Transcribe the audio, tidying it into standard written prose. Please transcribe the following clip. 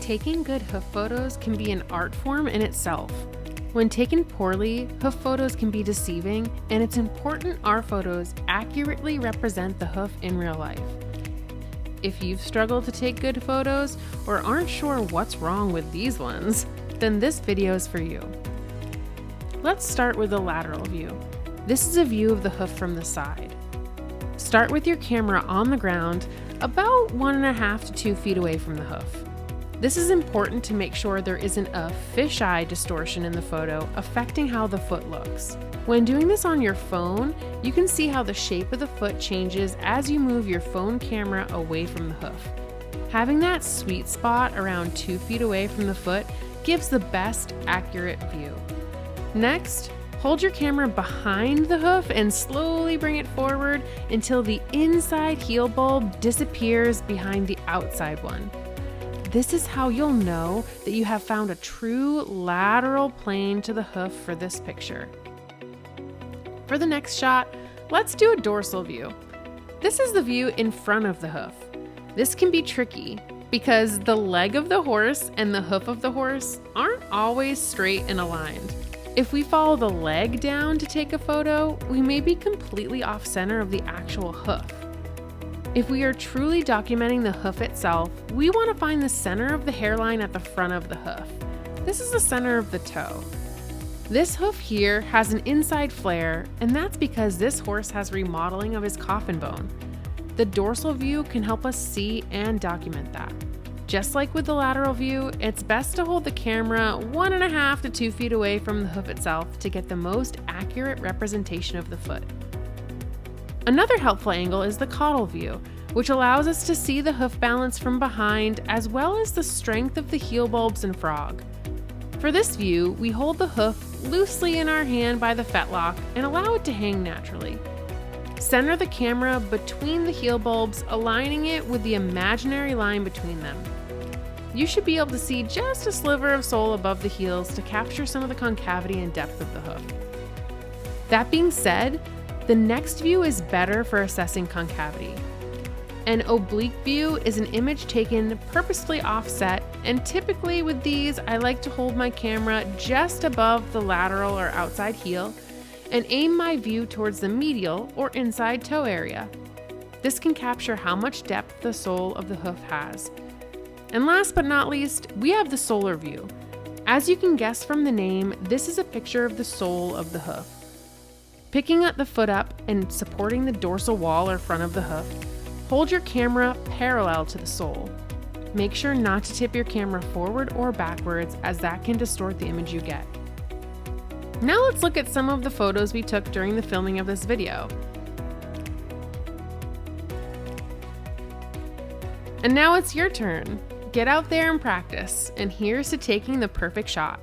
Taking good hoof photos can be an art form in itself. When taken poorly, hoof photos can be deceiving, and it's important our photos accurately represent the hoof in real life. If you've struggled to take good photos or aren't sure what's wrong with these ones, then this video is for you. Let's start with the lateral view. This is a view of the hoof from the side. Start with your camera on the ground about 1.5 to 2 feet away from the hoof. This is important to make sure there isn't a fisheye distortion in the photo affecting how the foot looks. When doing this on your phone, you can see how the shape of the foot changes as you move your phone camera away from the hoof. Having that sweet spot around 2 feet away from the foot gives the best accurate view. Next, hold your camera behind the hoof and slowly bring it forward until the inside heel bulb disappears behind the outside one. This is how you'll know that you have found a true lateral plane to the hoof for this picture. For the next shot, let's do a dorsal view. This is the view in front of the hoof. This can be tricky because the leg of the horse and the hoof of the horse aren't always straight and aligned. If we follow the leg down to take a photo, we may be completely off center of the actual hoof. If we are truly documenting the hoof itself, we want to find the center of the hairline at the front of the hoof. This is the center of the toe. This hoof here has an inside flare, and that's because this horse has remodeling of his coffin bone. The dorsal view can help us see and document that. Just like with the lateral view, it's best to hold the camera 1.5 to 2 feet away from the hoof itself to get the most accurate representation of the foot. Another helpful angle is the caudal view, which allows us to see the hoof balance from behind as well as the strength of the heel bulbs and frog. For this view, we hold the hoof loosely in our hand by the fetlock and allow it to hang naturally. Center the camera between the heel bulbs, aligning it with the imaginary line between them. You should be able to see just a sliver of sole above the heels to capture some of the concavity and depth of the hoof. That being said, the next view is better for assessing concavity. An oblique view is an image taken purposefully offset, and typically with these, I like to hold my camera just above the lateral or outside heel and aim my view towards the medial or inside toe area. This can capture how much depth the sole of the hoof has. And last but not least, we have the solar view. As you can guess from the name, this is a picture of the sole of the hoof. Picking the foot up and supporting the dorsal wall or front of the hoof, hold your camera parallel to the sole. Make sure not to tip your camera forward or backwards, as that can distort the image you get. Now let's look at some of the photos we took during the filming of this video. And now it's your turn. Get out there and practice, and here's to taking the perfect shot.